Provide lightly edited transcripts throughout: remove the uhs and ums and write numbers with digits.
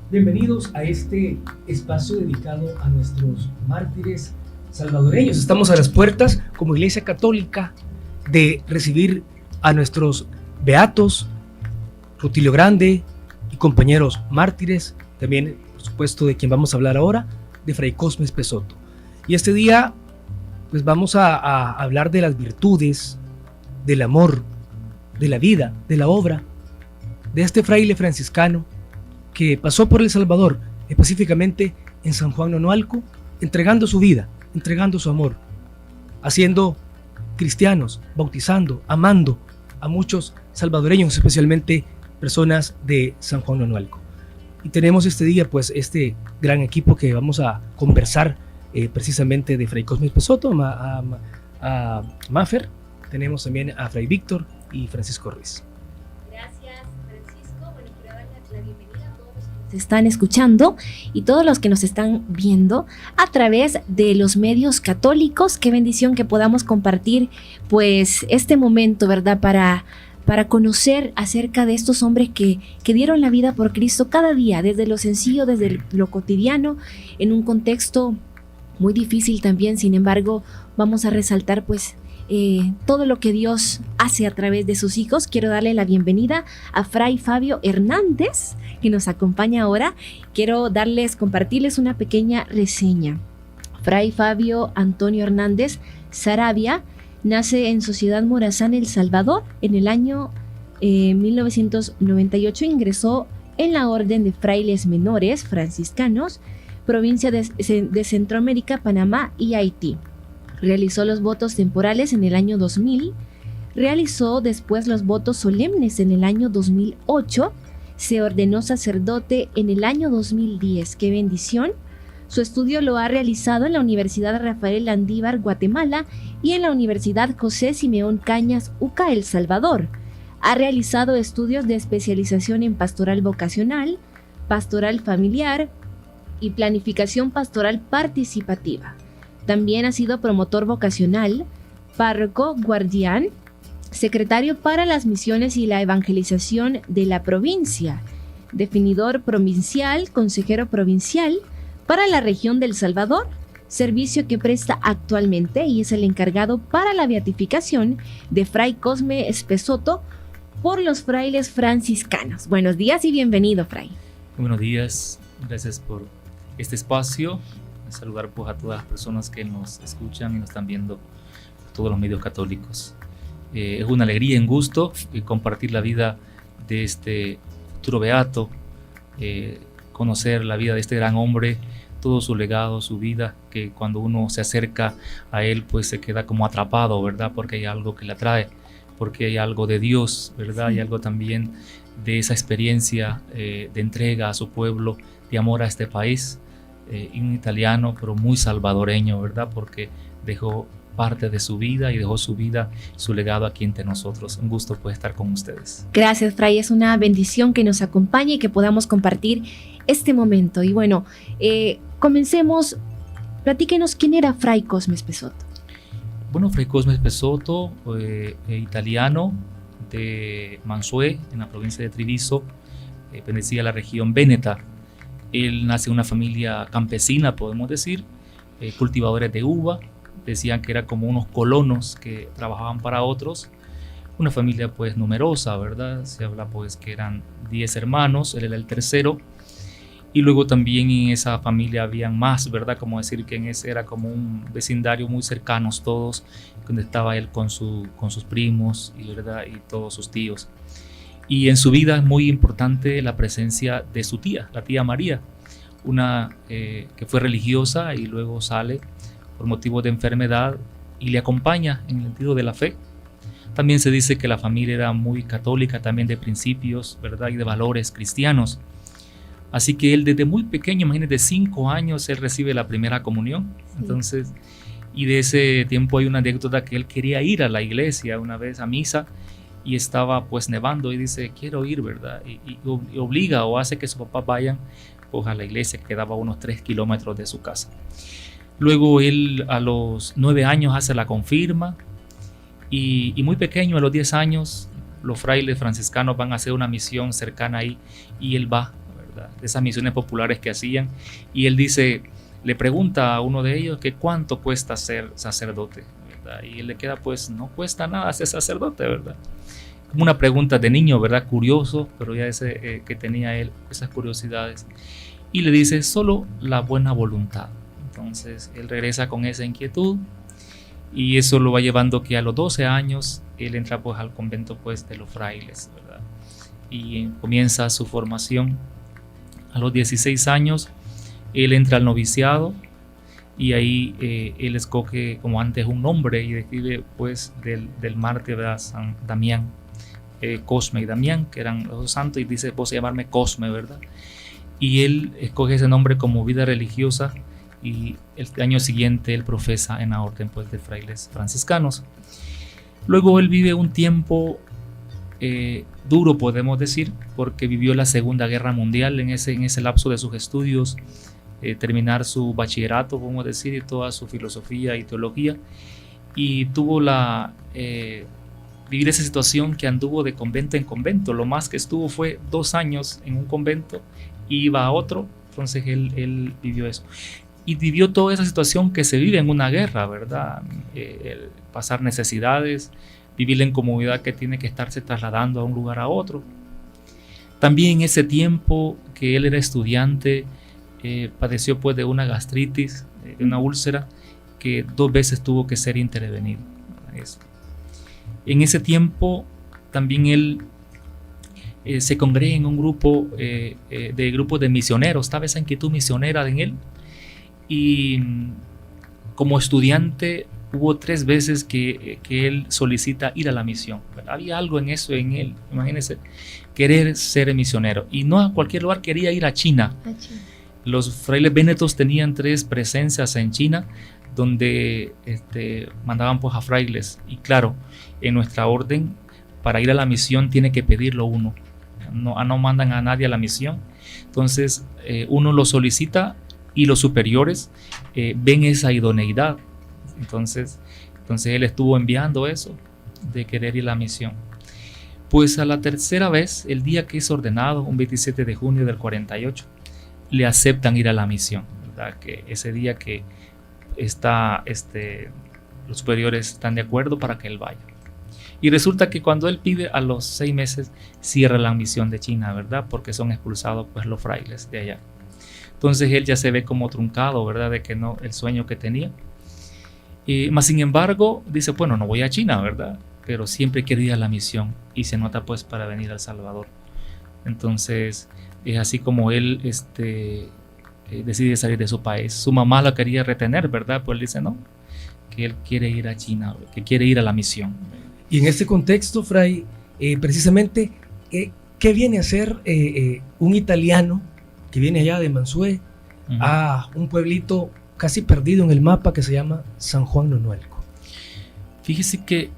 Bienvenidos a este espacio dedicado a nuestros mártires salvadoreños. Estamos a las puertas, como Iglesia Católica, de recibir a nuestros beatos, Rutilio Grande y compañeros mártires, también, por supuesto, de quien vamos a hablar ahora, de Fray Cosme Espessoto. Y este día, pues vamos a hablar de las virtudes, del amor, de la vida, de la obra, de este fraile franciscano que pasó por El Salvador, específicamente en San Juan Nonualco, entregando su vida, entregando su amor, haciendo cristianos, bautizando, amando a muchos salvadoreños, especialmente personas de San Juan Nonualco. Y tenemos este día, pues, este gran equipo que vamos a conversar precisamente de Fray Cosme Espessoto, a Mafer, tenemos también a Fray Víctor y Francisco Ruiz. Están escuchando y todos los que nos están viendo a través de los medios católicos. Qué bendición que podamos compartir pues este momento, ¿verdad? Para conocer acerca de estos hombres que dieron la vida por Cristo cada día, desde lo sencillo, desde lo cotidiano, en un contexto muy difícil también. Sin embargo, vamos a resaltar pues todo lo que Dios hace a través de sus hijos. Quiero darle la bienvenida a Fray Fabio Hernández, que nos acompaña ahora. Quiero compartirles una pequeña reseña. Fray Fabio Antonio Hernández Saravia nace en Sociedad Morazán, El Salvador. En el año 1998 ingresó en la Orden de Frailes Menores Franciscanos, provincia de Centroamérica, Panamá y Haití. Realizó los votos temporales en el año 2000, realizó después los votos solemnes en el año 2008, se ordenó sacerdote en el año 2010. ¡Qué bendición! Su estudio lo ha realizado en la Universidad Rafael Landívar, Guatemala, y en la Universidad José Simeón Cañas, UCA, El Salvador. Ha realizado estudios de especialización en pastoral vocacional, pastoral familiar y planificación pastoral participativa. También ha sido promotor vocacional, párroco, guardián, secretario para las misiones y la evangelización de la provincia, definidor provincial, consejero provincial para la región del Salvador, servicio que presta actualmente y es el encargado para la beatificación de Fray Cosme Espessoto por los frailes franciscanos. Buenos días y bienvenido, Fray. Buenos días, gracias por este espacio. Saludar pues a todas las personas que nos escuchan y nos están viendo por todos los medios católicos. Es una alegría y un gusto compartir la vida de este futuro beato, conocer la vida de este gran hombre, todo su legado, su vida, que cuando uno se acerca a él pues se queda como atrapado, ¿verdad? Porque hay algo que le atrae, porque hay algo de Dios, ¿verdad? Sí. Hay algo también de esa experiencia de entrega a su pueblo, de amor a este país. Un italiano pero muy salvadoreño, ¿verdad? Porque dejó parte de su vida y dejó su vida, su legado aquí entre nosotros. Un gusto pues estar con ustedes. Gracias, Fray, es una bendición que nos acompañe y que podamos compartir este momento. Y bueno, comencemos. Platíquenos quién era Fray Cosme Espessoto. Bueno, Fray Cosme Espessoto, italiano de Mansué, en la provincia de Treviso, pertenecía a la región Véneta. Él nace en una familia campesina, podemos decir, cultivadores de uva. Decían que era como unos colonos que trabajaban para otros. Una familia pues numerosa, ¿verdad? Se habla pues que eran 10 hermanos, él era el tercero. Y luego también en esa familia habían más, ¿verdad? Como decir que en ese era como un vecindario muy cercanos todos, donde estaba él con sus primos y, ¿verdad? Y todos sus tíos. Y en su vida es muy importante la presencia de su tía, la tía María, una que fue religiosa y luego sale por motivos de enfermedad y le acompaña en el sentido de la fe. También se dice que la familia era muy católica, también de principios, ¿verdad? Y de valores cristianos. Así que él desde muy pequeño, imagínate, 5 años, él recibe la primera comunión. Sí. Entonces, Y de ese tiempo hay una anécdota que él quería ir a la iglesia una vez a misa y estaba pues nevando y dice, quiero ir, ¿verdad? Y obliga o hace que sus papás vayan pues a la iglesia que quedaba a unos 3 kilómetros de su casa. Luego él a los 9 años hace la confirma y muy pequeño, a los 10 años, los frailes franciscanos van a hacer una misión cercana ahí y él va, ¿verdad? De esas misiones populares que hacían, y él dice, le pregunta a uno de ellos que cuánto cuesta ser sacerdote, ¿verdad? Y él le queda pues, no cuesta nada ser sacerdote, ¿verdad? Como una pregunta de niño, ¿verdad? Curioso, pero ya ese que tenía él, esas curiosidades. Y le dice, solo la buena voluntad. Entonces él regresa con esa inquietud y eso lo va llevando que a los 12 años él entra pues al convento pues de los frailes, ¿verdad? Y comienza su formación. A los 16 años él entra al noviciado y ahí él escoge como antes un nombre y describe pues del mártir, ¿verdad? San Damián, Cosme y Damián, que eran los dos santos, y dice, vos llamarme Cosme, ¿verdad? Y él escoge ese nombre como vida religiosa y el año siguiente él profesa en la orden pues, de frailes franciscanos. Luego él vive un tiempo duro, podemos decir, porque vivió la Segunda Guerra Mundial en ese lapso de sus estudios, terminar su bachillerato, podemos decir, y toda su filosofía y teología, y tuvo vivir esa situación que anduvo de convento en convento. Lo más que estuvo fue 2 años en un convento y iba a otro. Entonces él vivió eso y vivió toda esa situación que se vive en una guerra, ¿verdad? El pasar necesidades, vivir en comunidad que tiene que estarse trasladando a un lugar a otro. También en ese tiempo que él era estudiante, padeció pues de una gastritis, de una úlcera que 2 veces tuvo que ser intervenido. Eso. En ese tiempo también él se congrega en un grupo de misioneros, estaba esa inquietud misionera en él, y como estudiante hubo 3 veces que él solicita ir a la misión. Había algo en eso en él, imagínense, querer ser misionero, y no a cualquier lugar, quería ir a China. Los frailes benetos tenían 3 presencias en China donde mandaban pues a frailes, y claro, en nuestra orden para ir a la misión tiene que pedirlo uno, no mandan a nadie a la misión. Entonces uno lo solicita y los superiores ven esa idoneidad. Entonces él estuvo enviando eso de querer ir a la misión. Pues a la 3ª vez, el día que es ordenado, un 27 de junio del 48, le aceptan ir a la misión, ¿verdad? Que ese día que los superiores están de acuerdo para que él vaya. Y resulta que cuando él pide, a los 6 meses cierra la misión de China, ¿verdad? Porque son expulsados pues los frailes de allá. Entonces él ya se ve como truncado, ¿verdad? De que no, el sueño que tenía. Mas sin embargo, dice, bueno, no voy a China, ¿verdad? Pero siempre quiero ir a la misión, y se nota pues para venir a El Salvador. Entonces es así como él decide salir de su país. Su mamá la quería retener, ¿verdad? Pues él dice no, que él quiere ir a China, que quiere ir a la misión. Y en este contexto, Fray, precisamente, ¿qué viene a hacer un italiano que viene allá de Mansué a un pueblito casi perdido en el mapa que se llama San Juan Nonualco? Fíjese que,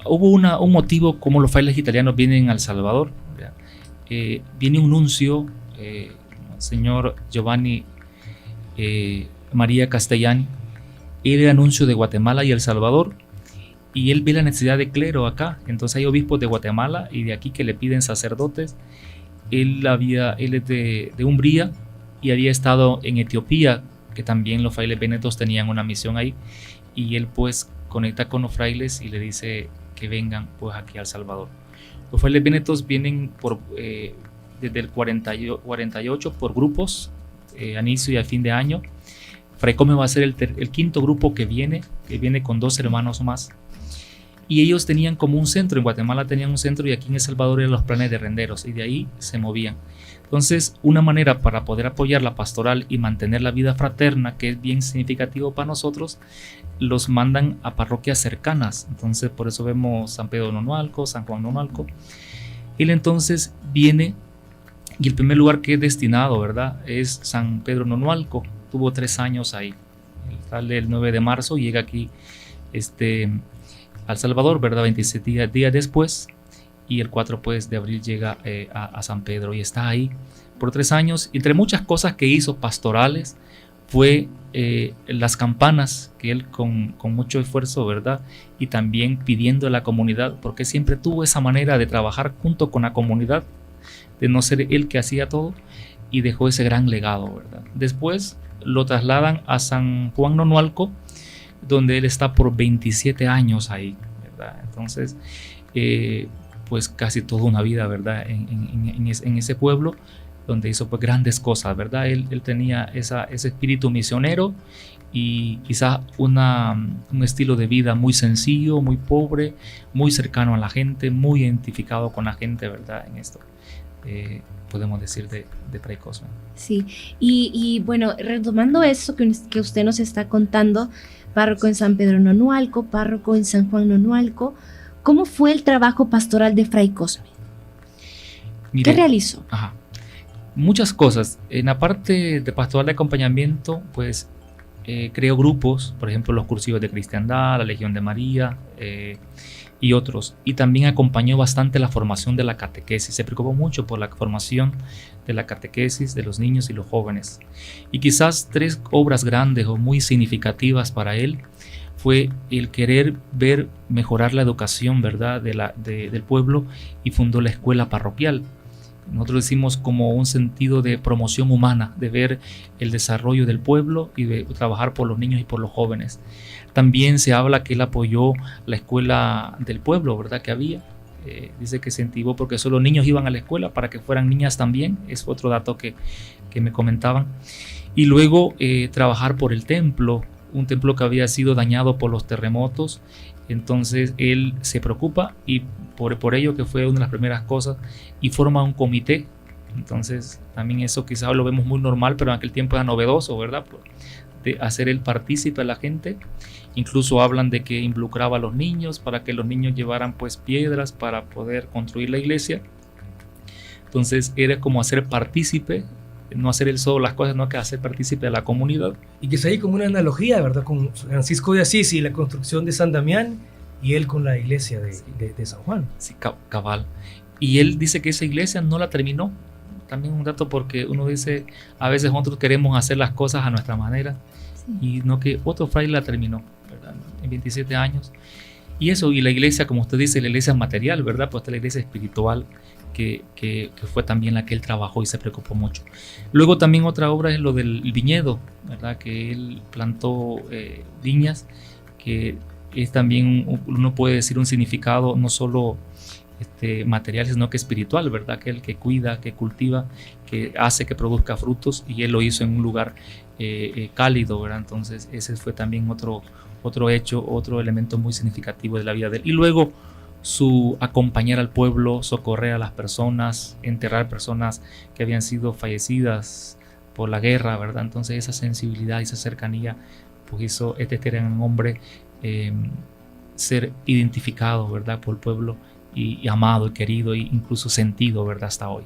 hubo un motivo como los frailes italianos vienen a El Salvador. Viene un nuncio, señor Giovanni María Castellani. Él era nuncio de Guatemala y El Salvador, y él ve la necesidad de clero acá. Entonces hay obispos de Guatemala y de aquí que le piden sacerdotes. Él es de Umbría y había estado en Etiopía, que también los frailes benetos tenían una misión ahí, y él pues conecta con los frailes y le dice que vengan pues aquí a El Salvador. Los frailes benetos vienen desde el 48 por grupos, a inicio y a fin de año. Fray Cosme va a ser el 5.º grupo que viene con 2 hermanos más. Y ellos tenían como un centro, en Guatemala tenían un centro y aquí en El Salvador eran los planes de renderos, y de ahí se movían. Entonces, una manera para poder apoyar la pastoral y mantener la vida fraterna, que es bien significativo para nosotros, los mandan a parroquias cercanas. Entonces, por eso vemos San Pedro Nonualco, San Juan Nonualco. Él entonces viene, y el primer lugar que es destinado, ¿verdad?, es San Pedro Nonualco. Tuvo 3 años ahí. sale el 9 de marzo y llega aquí al Salvador, ¿verdad? 27 días después, y el 4 pues, de abril llega a San Pedro y está ahí por 3 años. Entre muchas cosas que hizo pastorales fue las campanas que él con mucho esfuerzo, ¿verdad? Y también pidiendo a la comunidad, porque siempre tuvo esa manera de trabajar junto con la comunidad, de no ser él que hacía todo, y dejó ese gran legado, ¿verdad? Después lo trasladan a San Juan Nonualco, donde él está por 27 años ahí, ¿verdad? Entonces, pues casi toda una vida, ¿verdad? En ese pueblo, donde hizo pues grandes cosas, ¿verdad? Él tenía ese espíritu misionero y quizás un estilo de vida muy sencillo, muy pobre, muy cercano a la gente, muy identificado con la gente, ¿verdad? En esto podemos decir de Fray Cosme. Sí, y bueno, retomando eso que usted nos está contando, párroco en San Pedro Nonualco, párroco en San Juan Nonualco, ¿cómo fue el trabajo pastoral de Fray Cosme? Mire, ¿qué realizó? Ajá. Muchas cosas. En la parte de pastoral de acompañamiento, pues creó grupos, por ejemplo, los cursivos de cristiandad, la Legión de María y otros. Y también acompañó bastante la formación de la catequesis. Se preocupó mucho por la formación de la catequesis de los niños y los jóvenes. Y quizás 3 obras grandes o muy significativas para él fue el querer ver mejorar la educación, ¿verdad? del pueblo, y fundó la escuela parroquial. Nosotros decimos como un sentido de promoción humana, de ver el desarrollo del pueblo y de trabajar por los niños y por los jóvenes. También se habla que él apoyó la escuela del pueblo, ¿verdad? Que había. Dice que se incentivó porque solo niños iban a la escuela para que fueran niñas también. Es otro dato que me comentaban. Y luego trabajar por el templo, un templo que había sido dañado por los terremotos. Entonces él se preocupa y por ello, que fue una de las primeras cosas, y forma un comité. Entonces también eso quizás lo vemos muy normal, pero en aquel tiempo era novedoso, ¿verdad? De hacer el partícipe a la gente. Incluso hablan de que involucraba a los niños para que los niños llevaran pues piedras para poder construir la iglesia. Entonces era como hacer partícipe, no hacer él solo las cosas, no que hacer partícipe a la comunidad. Y que es ahí como una analogía, ¿verdad? Con Francisco de Asís y la construcción de San Damián, y él con la iglesia de San Juan. Sí, cabal. Y él dice que esa iglesia no la terminó. También un dato, porque uno dice, a veces nosotros queremos hacer las cosas a nuestra manera, sí, y no que otro fraile la terminó, ¿verdad? En 27 años. Y eso, y la iglesia, como usted dice, la iglesia material, ¿verdad? Pues la iglesia espiritual, que fue también la que él trabajó y se preocupó mucho. Luego también otra obra es lo del viñedo, ¿verdad? Que él plantó viñas, que es también, uno puede decir, un significado no solo material, sino que espiritual, ¿verdad? Que el que cuida, que cultiva, que hace que produzca frutos, y él lo hizo en un lugar cálido, ¿verdad? Entonces ese fue también otro hecho, otro elemento muy significativo de la vida de él. Y luego su acompañar al pueblo, socorrer a las personas, enterrar personas que habían sido fallecidas por la guerra, ¿verdad? Entonces esa sensibilidad y esa cercanía pues hizo este gran hombre ser identificado, ¿verdad? Por el pueblo, y amado y querido, e incluso sentido, ¿verdad? Hasta hoy.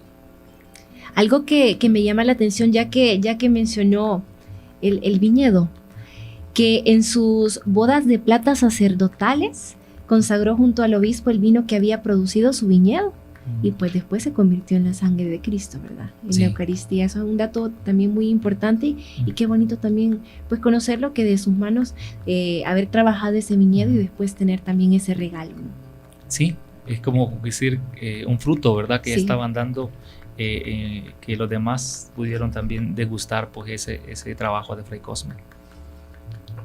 Algo que me llama la atención, ya que mencionó el viñedo, que en sus bodas de plata sacerdotales consagró junto al obispo el vino que había producido su viñedo, y pues después se convirtió en la sangre de Cristo, ¿verdad? En la Eucaristía. Eso es un dato también muy importante, y qué bonito también pues conocerlo, que de sus manos haber trabajado ese viñedo y después tener también ese regalo, ¿no? Sí, es como decir un fruto, ¿verdad? Que estaban dando, que los demás pudieron también degustar pues ese trabajo de Fray Cosme.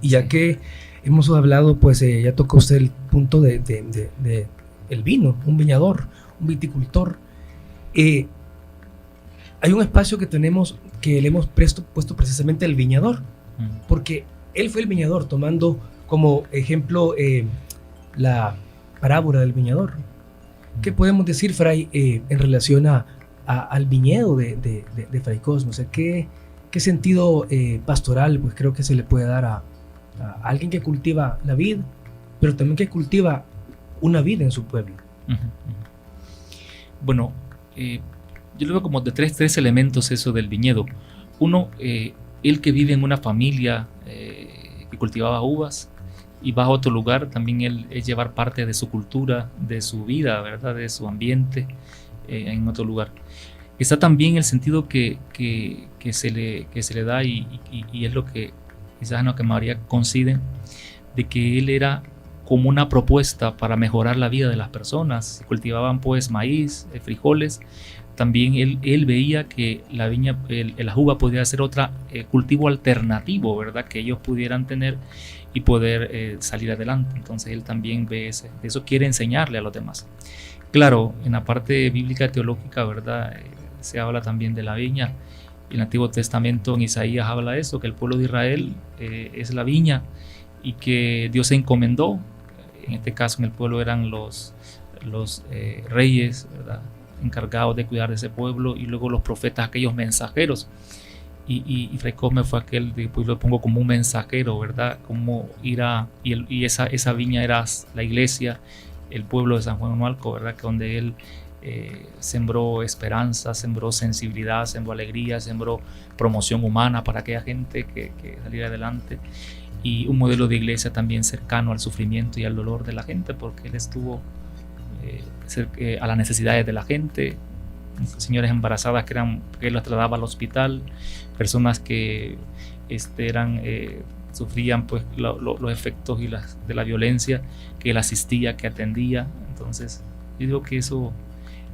Y ya que hemos hablado, pues ya tocó usted el punto de el vino, un viñador, un viticultor. Hay un espacio que tenemos que le hemos puesto precisamente el viñador, porque él fue el viñador, tomando como ejemplo la parábola del viñador. ¿Qué podemos decir, Fray, en relación al viñedo de Fray Cosme? O sea, ¿qué sentido pastoral pues creo que se le puede dar a alguien que cultiva la vid, pero también que cultiva una vida en su pueblo? Bueno, yo lo veo como de tres elementos eso del viñedo. Uno, el que vive en una familia que cultivaba uvas, y vas a otro lugar, también él es llevar parte de su cultura, de su vida, ¿verdad? De su ambiente en otro lugar. Está también el sentido que se le da, y es lo que quizás no que María coincide, de que él era como una propuesta para mejorar la vida de las personas. Cultivaban pues maíz, frijoles. También él veía que la viña, la uva podía ser otro cultivo alternativo, ¿verdad? Que ellos pudieran tener y poder salir adelante. Entonces él también ve eso quiere enseñarle a los demás. Claro, en la parte bíblica teológica, ¿verdad? Se habla también de la viña. En el Antiguo Testamento, en Isaías, habla de eso, que el pueblo de Israel es la viña y que Dios se encomendó. En este caso, en el pueblo eran los reyes, ¿verdad? Encargados de cuidar de ese pueblo, y luego los profetas, aquellos mensajeros. Y Fray Cosme fue aquel, pues lo pongo como un mensajero, ¿verdad? Como ir y esa viña era la iglesia, el pueblo de San Juan Onualco, ¿verdad? Que donde él sembró esperanza, sembró sensibilidad, sembró alegría, sembró promoción humana para aquella gente que saliera adelante, y un modelo de iglesia también cercano al sufrimiento y al dolor de la gente, porque él estuvo a las necesidades de la gente, señoras embarazadas que él las trasladaba al hospital, personas que sufrían pues los efectos de la violencia, que él asistía, que atendía. Entonces yo digo que eso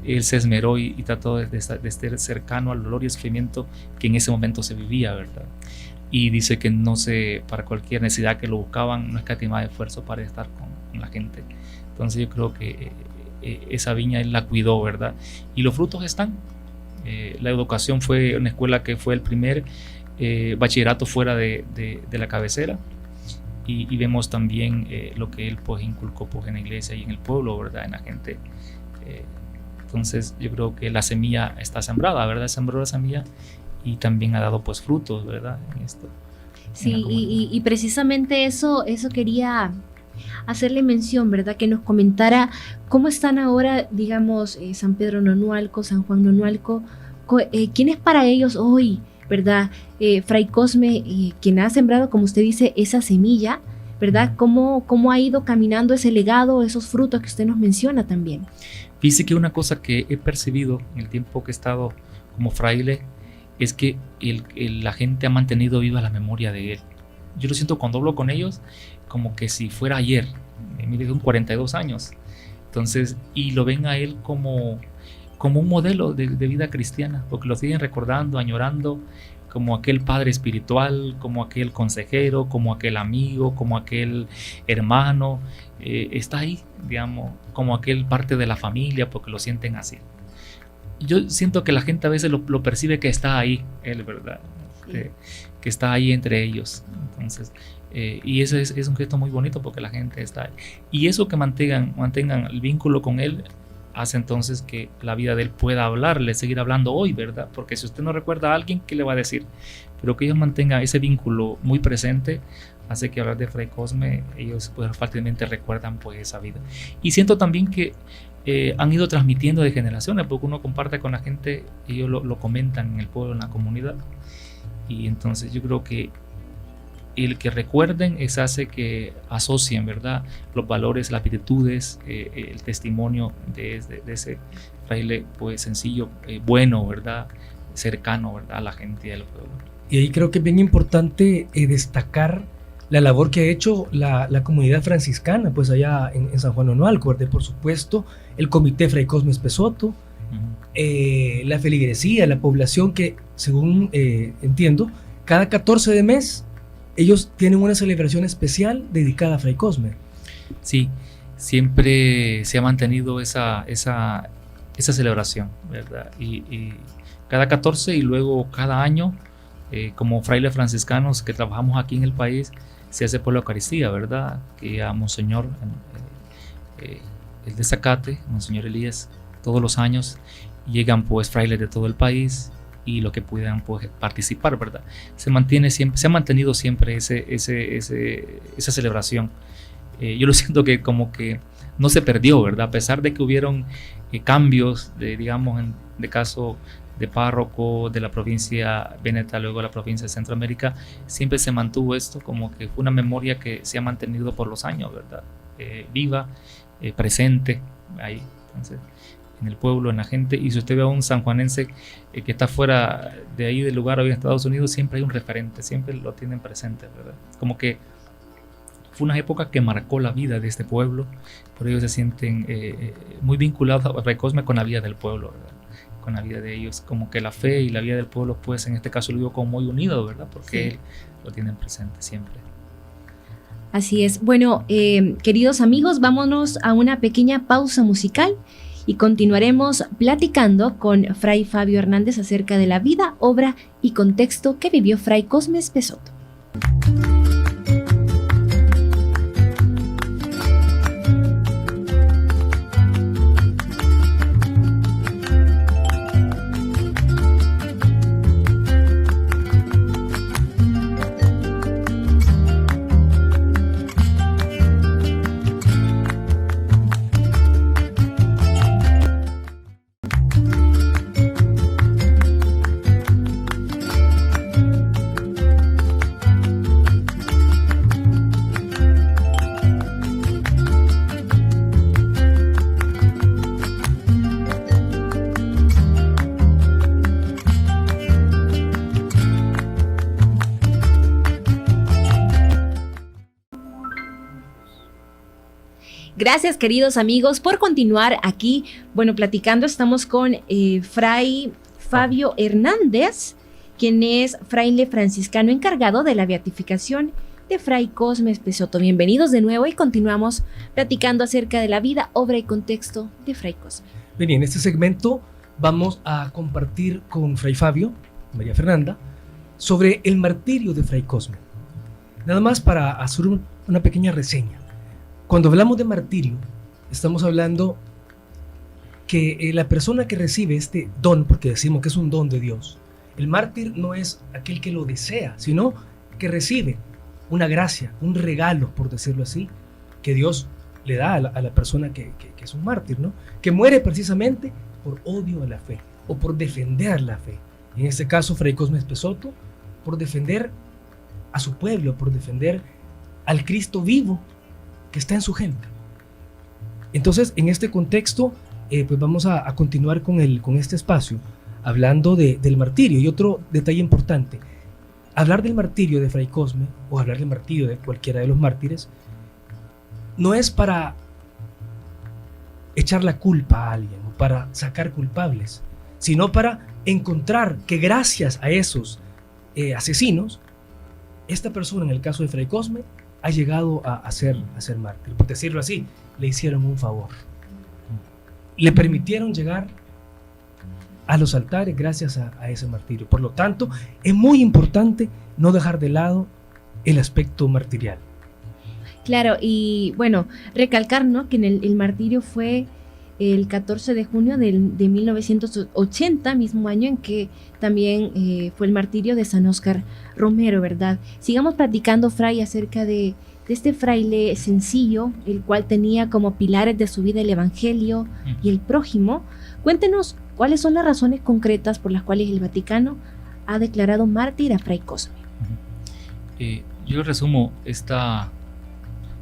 él se esmeró y trató de estar cercano al dolor y el sufrimiento que en ese momento se vivía, ¿verdad? Y dice que para cualquier necesidad que lo buscaban, no escatimaba esfuerzo para estar con la gente. Entonces yo creo que esa viña él la cuidó, ¿verdad? Y los frutos están. La educación fue una escuela que fue el primer bachillerato fuera de la cabecera, y vemos también lo que él pues inculcó pues, en la iglesia y en el pueblo, ¿verdad? En la gente. Entonces yo creo que la semilla está sembrada, ¿verdad? Sembró la semilla y también ha dado pues frutos, ¿verdad? En esto. Sí, y precisamente eso quería hacerle mención, ¿verdad? Que nos comentara cómo están ahora, digamos, San Pedro Nonualco, San Juan Nonualco, quién es para ellos hoy, ¿verdad? Fray Cosme, quien ha sembrado, como usted dice, esa semilla, ¿verdad? ¿Cómo ha ido caminando ese legado, esos frutos que usted nos menciona también? Fíjese que una cosa que he percibido en el tiempo que he estado como fraile es que la gente ha mantenido viva la memoria de él. Yo lo siento cuando hablo con ellos como que si fuera ayer. Mire, son 42 años. Entonces, y lo ven a él como un modelo de vida cristiana, porque lo siguen recordando, añorando, como aquel padre espiritual, como aquel consejero, como aquel amigo, como aquel hermano. Está ahí, digamos, como aquel parte de la familia, porque lo sienten así. Yo siento que la gente a veces lo percibe que está ahí, él, ¿verdad? Sí. Que está ahí entre ellos. Entonces, y eso es un gesto muy bonito porque la gente está ahí. Y eso que mantengan el vínculo con él hace entonces que la vida de él pueda hablarle, seguir hablando hoy, ¿verdad? Porque si usted no recuerda a alguien, ¿qué le va a decir? Pero que ellos mantengan ese vínculo muy presente hace que hablar de Fray Cosme, ellos pues fácilmente recuerdan pues esa vida. Y siento también que han ido transmitiendo de generaciones, porque uno comparte con la gente, ellos lo comentan en el pueblo, en la comunidad, y entonces yo creo que el que recuerden hace que asocien, ¿verdad?, los valores, las virtudes, el testimonio de ese fraile pues sencillo, bueno, ¿verdad?, cercano, ¿verdad?, a la gente y al pueblo. Y ahí creo que es bien importante destacar la labor que ha hecho la comunidad franciscana, pues allá en San Juan Onualco, ¿verdad? Por supuesto, el Comité Fray Cosme Espesoto, la feligresía, la población que, según entiendo, cada 14 de mes ellos tienen una celebración especial dedicada a Fray Cosme. Sí, siempre se ha mantenido esa celebración, ¿verdad? Y cada 14 y luego cada año, como frailes franciscanos que trabajamos aquí en el país, se hace por la Eucaristía, ¿verdad? Que a Monseñor, el de Zacate, Monseñor Elías, todos los años llegan pues frailes de todo el país y lo que puedan pues participar, ¿verdad? Se ha mantenido siempre esa celebración. Yo lo siento que como que no se perdió, ¿verdad? A pesar de que hubieron cambios, digamos, de caso de párroco de la provincia Véneta, luego la provincia de Centroamérica, siempre se mantuvo esto como que fue una memoria que se ha mantenido por los años, ¿verdad? Viva, presente ahí, entonces, en el pueblo, en la gente. Y si usted ve a un sanjuanense que está fuera de ahí del lugar, hoy en Estados Unidos, siempre hay un referente, siempre lo tienen presente, ¿verdad? Como que fue una época que marcó la vida de este pueblo, por ello se sienten muy vinculados a Fray Cosme con la vida del pueblo, ¿verdad? Con la vida de ellos, como que la fe y la vida del pueblo, pues en este caso lo digo como muy unido, ¿verdad? Porque él lo tienen presente siempre. Así es. Bueno, queridos amigos, vámonos a una pequeña pausa musical y continuaremos platicando con Fray Fabio Hernández acerca de la vida, obra y contexto que vivió Fray Cosme Espessoto. Gracias, queridos amigos, por continuar aquí. Bueno, platicando, estamos con Fray Fabio Hernández, quien es fraile franciscano encargado de la beatificación de Fray Cosme Espessoto. Bienvenidos de nuevo y continuamos platicando acerca de la vida, obra y contexto de Fray Cosme. Bien, en este segmento vamos a compartir con Fray Fabio, María Fernanda, sobre el martirio de Fray Cosme. Nada más para hacer una pequeña reseña. Cuando hablamos de martirio, estamos hablando que la persona que recibe este don, porque decimos que es un don de Dios, el mártir no es aquel que lo desea, sino que recibe una gracia, un regalo, por decirlo así, que Dios le da a la persona que es un mártir, ¿no? Que muere precisamente por odio a la fe o por defender la fe. En este caso, Fray Cosme Espessoto, por defender a su pueblo, por defender al Cristo vivo que está en su gente. Entonces, en este contexto, pues vamos a continuar con este espacio, hablando del martirio. Y otro detalle importante, hablar del martirio de Fray Cosme, o hablar del martirio de cualquiera de los mártires, no es para echar la culpa a alguien, o para sacar culpables, sino para encontrar que gracias a esos asesinos, esta persona, en el caso de Fray Cosme, ha llegado a ser mártir. Por decirlo así, le hicieron un favor. Le permitieron llegar a los altares gracias a ese martirio. Por lo tanto, es muy importante no dejar de lado el aspecto martirial. Claro, y bueno, recalcar, ¿no?, que el martirio fue el 14 de junio de 1980, mismo año en que también fue el martirio de San Óscar Romero, ¿verdad? Sigamos platicando, Fray, acerca de este fraile sencillo, el cual tenía como pilares de su vida el Evangelio y el prójimo. Cuéntenos cuáles son las razones concretas por las cuales el Vaticano ha declarado mártir a Fray Cosme. Yo resumo,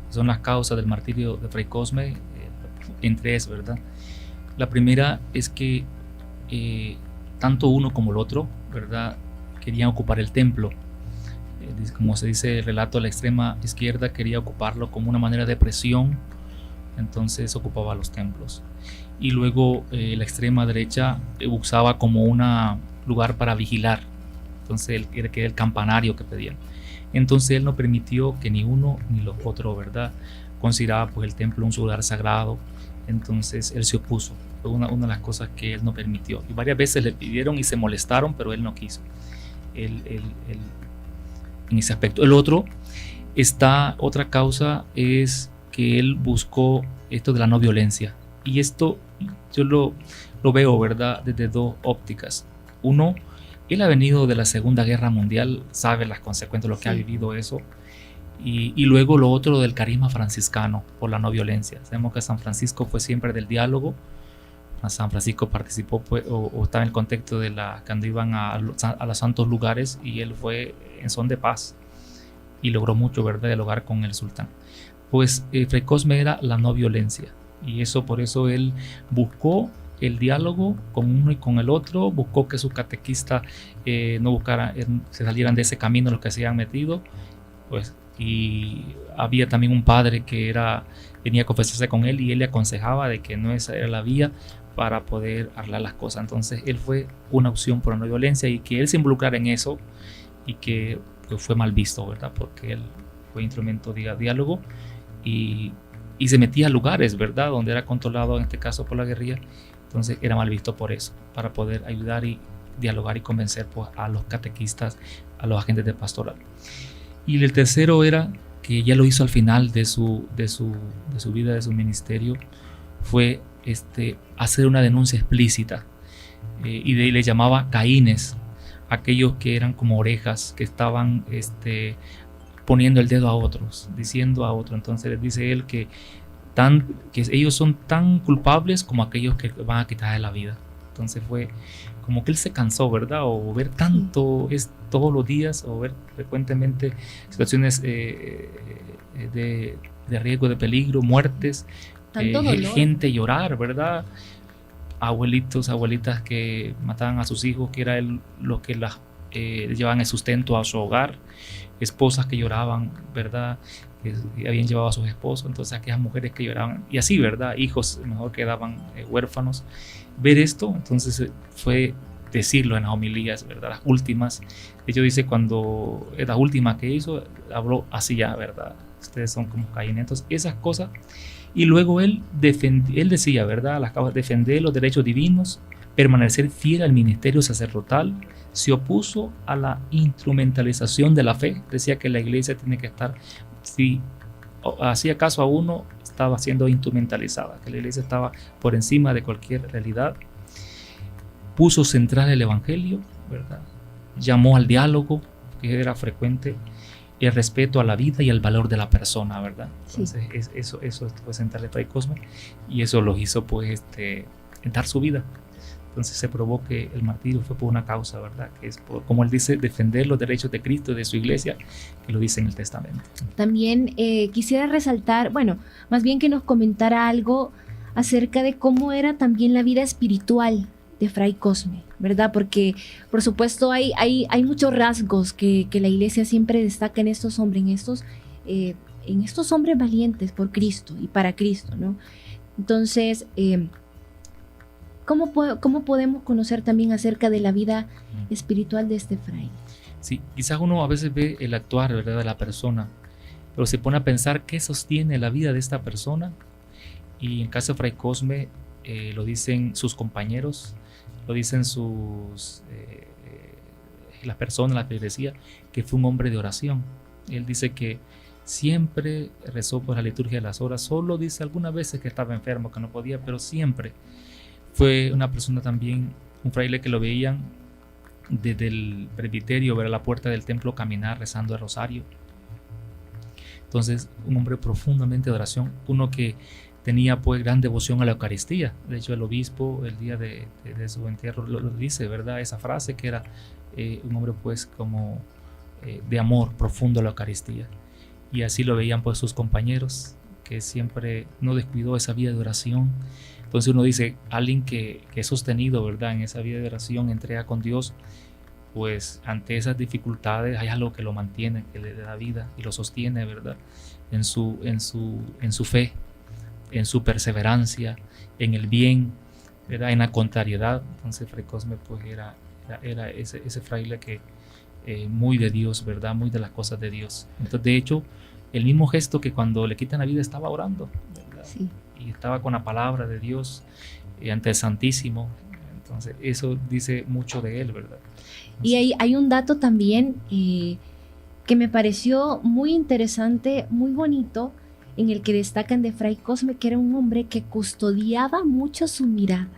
son las causas del martirio de Fray Cosme, en tres, ¿verdad? La primera es que tanto uno como el otro, ¿verdad?, querían ocupar el templo. Como se dice el relato, la extrema izquierda quería ocuparlo como una manera de presión, entonces ocupaba los templos. Y luego la extrema derecha usaba como un lugar para vigilar, entonces era el campanario que pedían. Entonces él no permitió que ni uno ni los otros, ¿verdad?, consideraba pues el templo un lugar sagrado. Entonces él se opuso, fue una de las cosas que él no permitió, y varias veces le pidieron y se molestaron, pero él no quiso en ese aspecto. El otro, otra causa es que él buscó esto de la no violencia, y esto yo lo veo, ¿verdad?, desde dos ópticas. Uno, él ha venido de la Segunda Guerra Mundial, sabe las consecuencias de lo que ha vivido eso. Y luego lo otro del carisma franciscano por la no violencia. Sabemos que San Francisco fue siempre del diálogo, San Francisco participó pues, o estaba en el contexto de cuando iban a los santos lugares, y él fue en son de paz y logró mucho, ¿verdad?, dialogar con el sultán. Pues Fray Cosme era la no violencia, y por eso él buscó el diálogo con uno y con el otro, buscó que sus catequistas no buscaran, se salieran de ese camino los que se habían metido, pues, y había también un padre que venía a confesarse con él, y él le aconsejaba de que no esa era la vía para poder arreglar las cosas. Entonces él fue una opción por la no violencia, y que él se involucrara en eso, y que pues, fue mal visto, ¿verdad?, porque él fue instrumento de diálogo y se metía a lugares, ¿verdad?, donde era controlado, en este caso por la guerrilla. Entonces era mal visto por eso, para poder ayudar y dialogar y convencer pues, a los catequistas, a los agentes de pastoral. Y el tercero era, que ya lo hizo al final de su vida, de su ministerio, fue hacer una denuncia explícita, y le llamaba caínes, aquellos que eran como orejas, que estaban poniendo el dedo a otros, diciendo a otros. Entonces les dice él que ellos son tan culpables como aquellos que van a quitarle la vida. Entonces fue como que él se cansó, ¿verdad? O ver tanto todos los días, o ver frecuentemente situaciones de riesgo, de peligro, muertes, gente llorar, ¿verdad? Abuelitos, abuelitas que mataban a sus hijos, que era lo que llevaban el sustento a su hogar, esposas que lloraban, ¿verdad?, que habían llevado a sus esposos. Entonces aquellas mujeres que lloraban, y así, ¿verdad?, hijos mejor quedaban huérfanos. Ver esto, entonces fue decirlo en las homilías, ¿verdad?, las últimas. Ellos dice cuando la última que hizo, habló así ya, ¿verdad?, ustedes son como Caín. Entonces esas cosas. Y luego él decía, ¿verdad?, las causas, defender los derechos divinos, permanecer fiel al ministerio sacerdotal, se opuso a la instrumentalización de la fe. Decía que la iglesia tiene que estar, si hacía caso a uno, estaba siendo instrumentalizada, que la iglesia estaba por encima de cualquier realidad. Puso central el evangelio, ¿verdad?, llamó al diálogo, que era frecuente, y el respeto a la vida y al valor de la persona, ¿verdad? Entonces eso fue central de Fray Cosme, y eso lo hizo pues dar su vida. Entonces se probó que el martirio fue por una causa, ¿verdad?, que es por, como él dice, defender los derechos de Cristo y de su iglesia, que lo dice en el testamento. También quisiera resaltar, bueno, más bien que nos comentara algo acerca de cómo era también la vida espiritual de Fray Cosme, ¿verdad? Porque por supuesto hay muchos rasgos que la iglesia siempre destaca en estos hombres, en estos hombres valientes por Cristo y para Cristo, ¿no? Entonces, ¿cómo podemos conocer también acerca de la vida espiritual de este fraile? Sí, quizás uno a veces ve el actuar, ¿verdad?, de la persona, pero se pone a pensar qué sostiene la vida de esta persona. Y en caso de Fray Cosme, lo dicen sus compañeros, lo dicen las personas, la iglesia, que fue un hombre de oración. Él dice que siempre rezó por la liturgia de las horas. Solo dice algunas veces que estaba enfermo, que no podía, pero siempre. Fue una persona también, un fraile que lo veían desde el presbiterio, ver a la puerta del templo, caminar rezando el rosario. Entonces, un hombre profundamente de oración, uno que tenía pues gran devoción a la Eucaristía. De hecho, el obispo, el día de su entierro, lo dice, ¿verdad?, esa frase, que era un hombre pues como de amor profundo a la Eucaristía. Y así lo veían pues sus compañeros, que siempre no descuidó esa vida de oración. Entonces uno dice, alguien que es sostenido, ¿verdad?, en esa vida de oración, entrega con Dios, pues ante esas dificultades hay algo que lo mantiene, que le da vida y lo sostiene, ¿verdad?, en su fe, en su perseverancia, en el bien, ¿verdad?, en la contrariedad. Entonces Fray Cosme pues era ese fraile que muy de Dios, ¿verdad?, muy de las cosas de Dios. Entonces, de hecho, el mismo gesto que cuando le quitan la vida estaba orando, ¿verdad? Sí. Y estaba con la palabra de Dios ante el Santísimo. Entonces eso dice mucho de él, ¿verdad? Y hay un dato también que me pareció muy interesante, muy bonito, en el que destacan de Fray Cosme, que era un hombre que custodiaba mucho su mirada,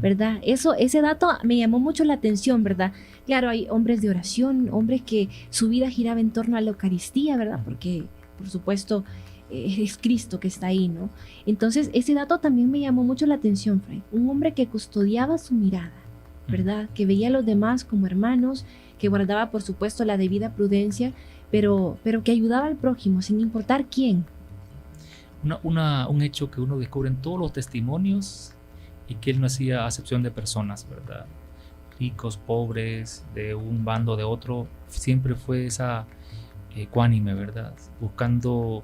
¿verdad? Ese dato me llamó mucho la atención, ¿verdad? Claro, hay hombres de oración, hombres que su vida giraba en torno a la Eucaristía, ¿verdad? Porque, por supuesto, es Cristo que está ahí, ¿no? Entonces, ese dato también me llamó mucho la atención, Fray. Un hombre que custodiaba su mirada, ¿verdad? Que veía a los demás como hermanos, que guardaba, por supuesto, la debida prudencia, pero que ayudaba al prójimo, sin importar quién. Un hecho que uno descubre en todos los testimonios y que él no hacía acepción de personas, ¿verdad? Ricos, pobres, de un bando, de otro, siempre fue esa ecuánime, ¿verdad? Buscando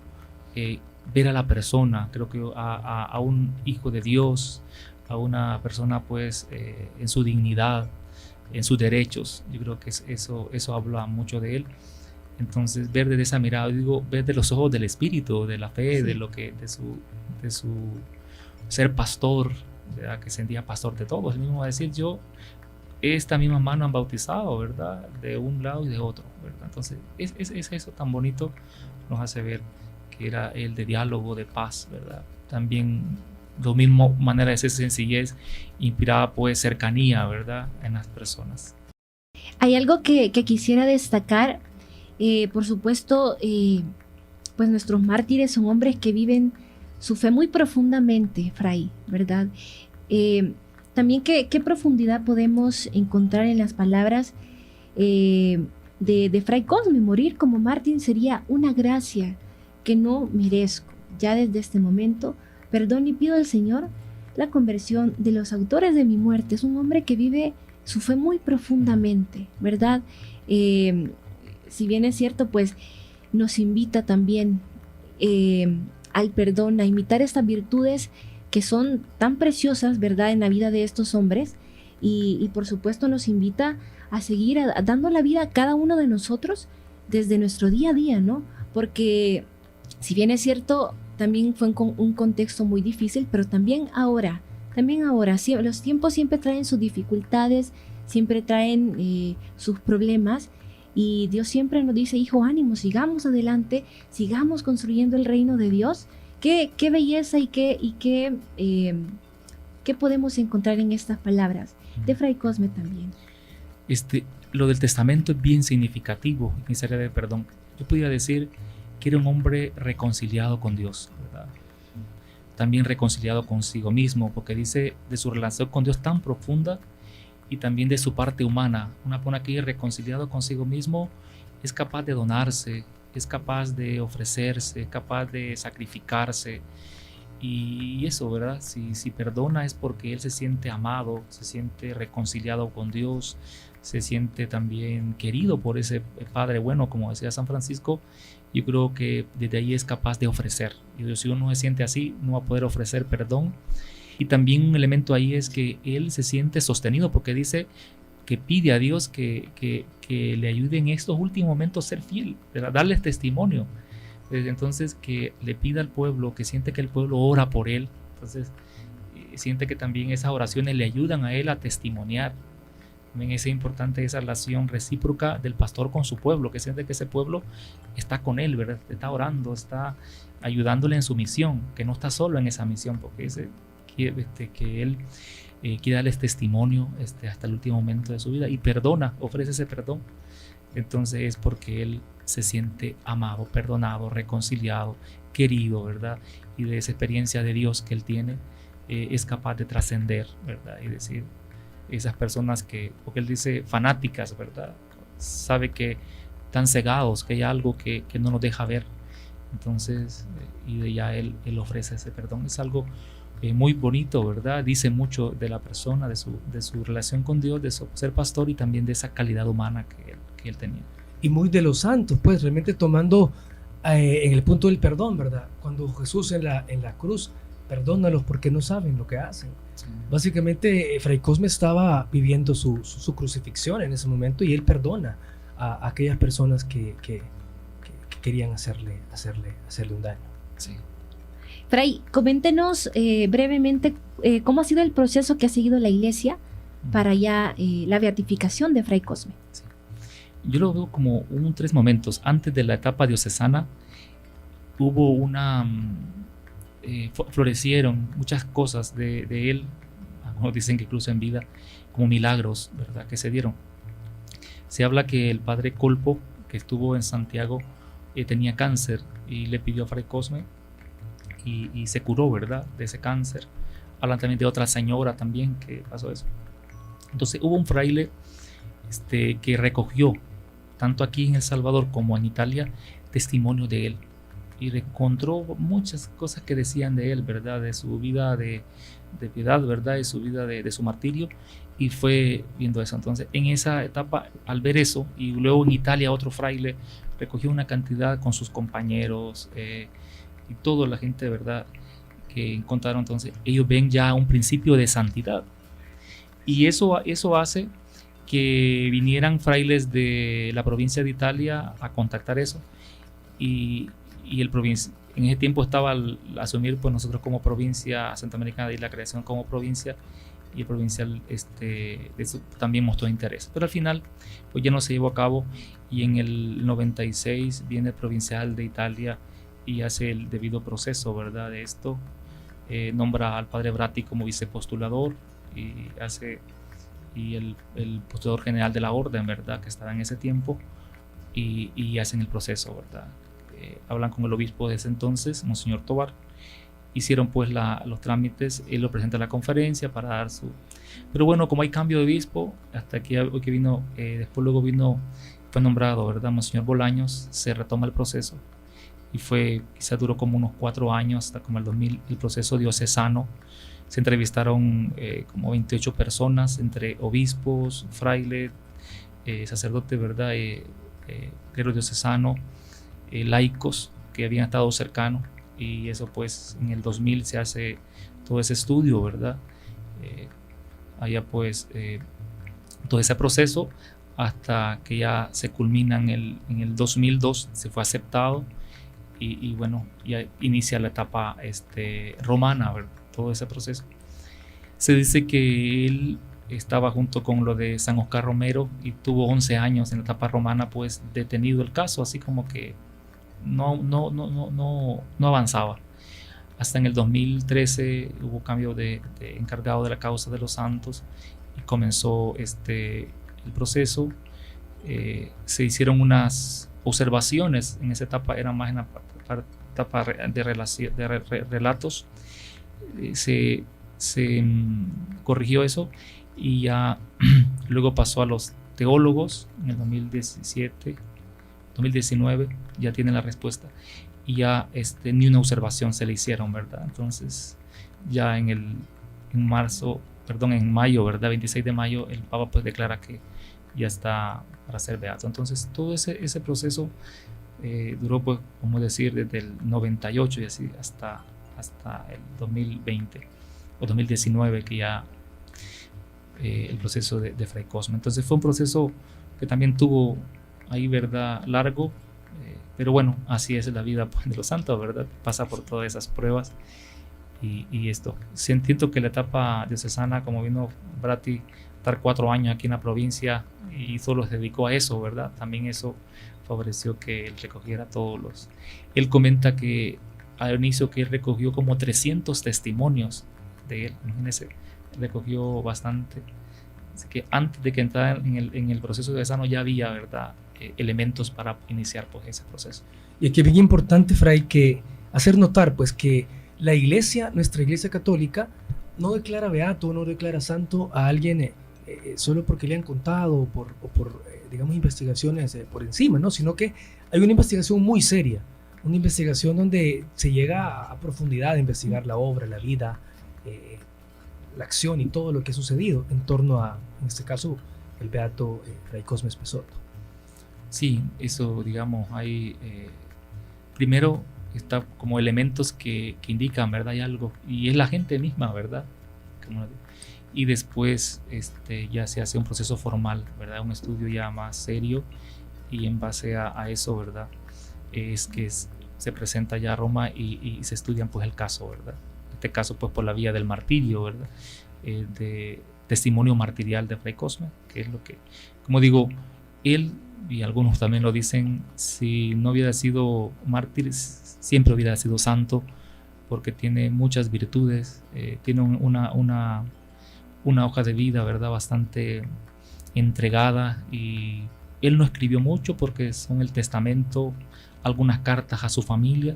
ver a la persona, creo que a un hijo de Dios, a una persona pues en su dignidad, en sus derechos. Yo creo que eso habla mucho de él. Entonces ver desde esa mirada, digo, ver de los ojos del espíritu, de la fe, sí, de su ser pastor, ¿verdad? Que sentía pastor de todos. Él mismo va a decir, yo esta misma mano han bautizado, ¿verdad? De un lado y de otro, ¿verdad? Entonces es eso tan bonito, nos hace ver que era el de diálogo, de paz, ¿verdad? También lo mismo, manera de ser sencillez, inspiraba pues cercanía, ¿verdad? En las personas. Hay algo que quisiera destacar, por supuesto, pues nuestros mártires son hombres que viven su fe muy profundamente, Fray, ¿verdad? También qué profundidad podemos encontrar en las palabras de Fray Cosme. Morir como mártir sería una gracia que no merezco. Ya desde este momento, perdón y pido al Señor la conversión de los autores de mi muerte. Es un hombre que vive su fe muy profundamente, ¿verdad? Si bien es cierto, pues nos invita también al perdón, a imitar estas virtudes que son tan preciosas, ¿verdad?, en la vida de estos hombres, y por supuesto nos invita a seguir dando la vida a cada uno de nosotros desde nuestro día a día, ¿no? Porque si bien es cierto, también fue un contexto muy difícil, pero también ahora, sí, los tiempos siempre traen sus dificultades, siempre traen sus problemas, y Dios siempre nos dice, hijo, ánimo, sigamos adelante, sigamos construyendo el reino de Dios. Qué belleza y qué podemos encontrar en estas palabras de Fray Cosme también. Lo del testamento es bien significativo en esa área de perdón. Yo podría decir que era un hombre reconciliado con Dios, ¿verdad? También reconciliado consigo mismo, porque dice de su relación con Dios tan profunda y también de su parte humana. Una persona que es reconciliado consigo mismo es capaz de donarse, es capaz de ofrecerse, es capaz de sacrificarse, y eso, ¿verdad? Si perdona es porque él se siente amado, se siente reconciliado con Dios, se siente también querido por ese Padre bueno, como decía San Francisco. Yo creo que desde ahí es capaz de ofrecer, y si uno se siente así, no va a poder ofrecer perdón. Y también un elemento ahí es que él se siente sostenido, porque dice que pide a Dios que le ayude en estos últimos momentos a ser fiel, ¿verdad? Darles testimonio. Entonces que le pida al pueblo, que siente que el pueblo ora por él. Entonces siente que también esas oraciones le ayudan a él a testimoniar. También es importante esa relación recíproca del pastor con su pueblo, que siente que ese pueblo está con él, ¿verdad? Está orando, está ayudándole en su misión, que no está solo en esa misión, porque que él quiere darles testimonio hasta el último momento de su vida, y perdona, ofrece ese perdón. Entonces es porque él se siente amado, perdonado, reconciliado, querido, ¿verdad? Y de esa experiencia de Dios que él tiene, es capaz de trascender, ¿verdad? Y decir, esas personas porque él dice fanáticas, ¿verdad? Sabe que están cegados, que hay algo que no nos deja ver. Entonces, y de ya él ofrece ese perdón. Es algo muy bonito, ¿verdad? Dice mucho de la persona, de su relación con Dios, de su ser pastor, y también de esa calidad humana que él tenía. Y muy de los santos, pues realmente tomando en el punto del perdón, ¿verdad? Cuando Jesús en la cruz, perdónalos porque no saben lo que hacen. Sí. Básicamente, Fray Cosme estaba viviendo su crucifixión en ese momento, y él perdona a aquellas personas que querían hacerle un daño. Sí. Fray, coméntenos brevemente cómo ha sido el proceso que ha seguido la Iglesia para ya la beatificación de Fray Cosme. Sí. Yo lo veo como 3 momentos. Antes de la etapa diocesana hubo florecieron muchas cosas de él, algunos dicen que incluso en vida, como milagros, ¿verdad?, que se dieron. Se habla que el padre Colpo, que estuvo en Santiago, tenía cáncer, y le pidió a Fray Cosme y se curó, ¿verdad?, de ese cáncer. Hablan también de otra señora también que pasó eso. Entonces hubo un fraile que recogió, tanto aquí en El Salvador como en Italia, testimonio de él. Y encontró muchas cosas que decían de él, ¿verdad?, de su vida de piedad, ¿verdad?, de su vida de su martirio. Y fue viendo eso. Entonces, en esa etapa, al ver eso, y luego en Italia otro fraile recogió una cantidad con sus compañeros y toda la gente, ¿verdad?, que encontraron. Entonces, ellos ven ya un principio de santidad. Y eso hace que vinieran frailes de la provincia de Italia a contactar eso. Y el provincia, en ese tiempo estaba al asumir pues nosotros como provincia centroamericana y la creación como provincia, y el provincial eso también mostró interés, pero al final pues ya no se llevó a cabo. Y en el 96 viene el provincial de Italia y hace el debido proceso, ¿verdad?, de esto, nombra al padre Bratti como vicepostulador y el postulador general de la orden, ¿verdad?, que estaba en ese tiempo, y hacen el proceso, ¿verdad? Hablan con el obispo de ese entonces, Monseñor Tobar, hicieron pues los trámites, él lo presenta a la conferencia para dar su... Pero bueno, como hay cambio de obispo, hasta que hoy que vino, después luego fue nombrado, ¿verdad?, Monseñor Bolaños, se retoma el proceso, y quizás duró como unos 4 años, hasta como el 2000, el proceso diocesano. Se entrevistaron como 28 personas, entre obispos, frailes, sacerdotes, ¿verdad?, clero diocesano, laicos que habían estado cercanos. Y eso pues en el 2000 se hace todo ese estudio, ¿verdad? Allá pues todo ese proceso hasta que ya se culmina en el 2002, se fue aceptado y bueno, ya inicia la etapa romana, ¿verdad?, todo ese proceso. Se dice que él estaba junto con lo de San Oscar Romero y tuvo 11 años en la etapa romana pues detenido el caso, así como que no avanzaba. Hasta en el 2013 hubo cambio de encargado de la causa de los santos y comenzó el proceso. Se hicieron unas observaciones en esa etapa, era más en la etapa de relatos. Se corrigió eso y ya luego pasó a los teólogos en el 2019 ya tienen la respuesta y ya ni una observación se le hicieron, ¿verdad? Entonces ya en mayo, ¿verdad?, 26 de mayo, el Papa pues declara que ya está para ser beato. Entonces todo ese proceso duró pues, como decir, desde el 98 y así hasta el 2020 o 2019, que ya el proceso de Fray Cosme. Entonces fue un proceso que también tuvo ahí, ¿verdad?, largo, pero bueno, así es la vida pues, de los santos, ¿verdad? Pasa por todas esas pruebas y esto. Siento que la etapa diocesana, como vino Bratti, estar 4 años aquí en la provincia y solo se dedicó a eso, ¿verdad? También eso favoreció que él recogiera Él comenta que al inicio que él recogió como 300 testimonios de él, imagínense, recogió bastante. Así que antes de que entrara en el proceso diocesano ya había, ¿verdad?, elementos para iniciar pues, ese proceso. Y aquí es bien importante, Fray, que hacer notar pues que la iglesia, nuestra iglesia católica, no declara beato, no declara santo a alguien solo porque le han contado o por digamos, investigaciones por encima, ¿no? Sino que hay una investigación muy seria, una investigación donde se llega a profundidad a investigar la obra, la vida, la acción y todo lo que ha sucedido en torno a, en este caso, el beato Fray Cosme Espessoto. Sí, eso, digamos, hay primero está como elementos que indican, ¿verdad?, hay algo, y es la gente misma, ¿verdad? Y después ya se hace un proceso formal, ¿verdad?, un estudio ya más serio, y en base a eso, ¿verdad?, es que se presenta ya a Roma y se estudian pues el caso, ¿verdad? Este caso pues por la vía del martirio, ¿verdad?, de testimonio martirial de Fray Cosme, que es lo que, como digo, él, y algunos también lo dicen, si no hubiera sido mártir, siempre hubiera sido santo, porque tiene muchas virtudes, tiene una hoja de vida, ¿verdad?, bastante entregada, y él no escribió mucho porque son el testamento, algunas cartas a su familia,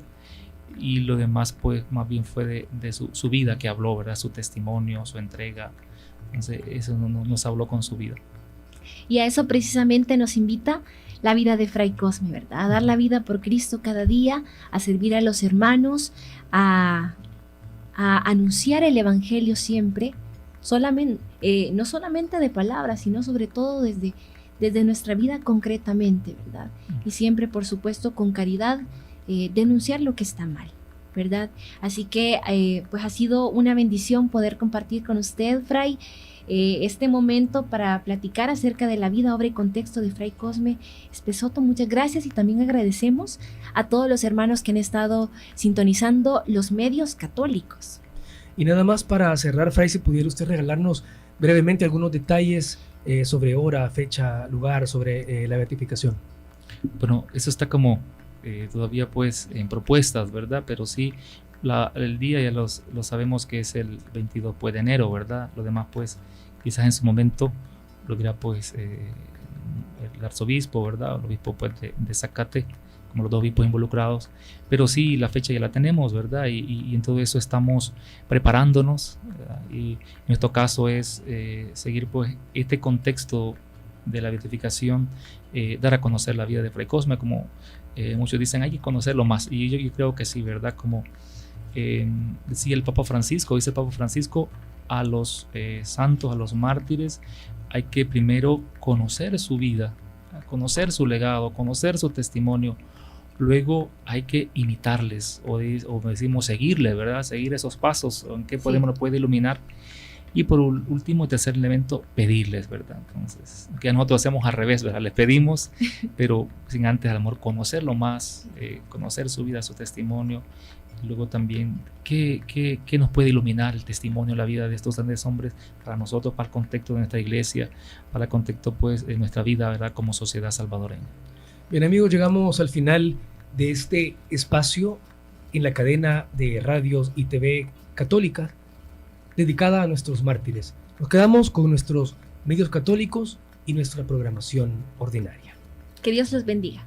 y lo demás pues más bien fue de su vida que habló, ¿verdad? Su testimonio, su entrega. Entonces eso nos habló con su vida. Y a eso precisamente nos invita la vida de Fray Cosme, ¿verdad? A dar la vida por Cristo cada día, a servir a los hermanos, a anunciar el Evangelio siempre, no solamente de palabras, sino sobre todo desde nuestra vida concretamente, ¿verdad? Y siempre, por supuesto, con caridad, denunciar lo que está mal, ¿verdad? Así que, pues ha sido una bendición poder compartir con usted, Fray, este momento para platicar acerca de la vida, obra y contexto de Fray Cosme Espessoto. Muchas gracias y también agradecemos a todos los hermanos que han estado sintonizando los medios católicos. Y nada más para cerrar, Fray, si pudiera usted regalarnos brevemente algunos detalles sobre hora, fecha, lugar, sobre la beatificación. Bueno, eso está como todavía pues en propuestas, ¿verdad? Pero sí, el día ya lo sabemos que es el 22 pues, de enero, ¿verdad? Lo demás pues quizás en su momento lo dirá pues el arzobispo, ¿verdad? El obispo pues, de Zacate, como los dos obispos involucrados, pero sí, la fecha ya la tenemos, ¿verdad? Y en todo eso estamos preparándonos, ¿verdad? Y en nuestro caso es seguir pues este contexto de la beatificación, dar a conocer la vida de Fray Cosme, como muchos dicen, hay que conocerlo más, y yo creo que sí, ¿verdad? Como decía el Papa Francisco, dice el Papa Francisco, a los santos, a los mártires, hay que primero conocer su vida, conocer su legado, conocer su testimonio. Luego hay que imitarles o decimos seguirles, ¿verdad? Seguir esos pasos, en qué nos puede iluminar. Y por último, tercer elemento, pedirles, ¿verdad? Entonces, que nosotros hacemos al revés, ¿verdad? Les pedimos, pero sin antes, al amor, conocerlo más, conocer su vida, su testimonio. Y luego también, ¿qué nos puede iluminar el testimonio, la vida de estos grandes hombres para nosotros, para el contexto de nuestra iglesia, para el contexto, pues, de nuestra vida, ¿verdad? Como sociedad salvadoreña. Bien, amigos, llegamos al final de este espacio en la cadena de radios y TV católica dedicada a nuestros mártires. Nos quedamos con nuestros medios católicos y nuestra programación ordinaria. Que Dios los bendiga.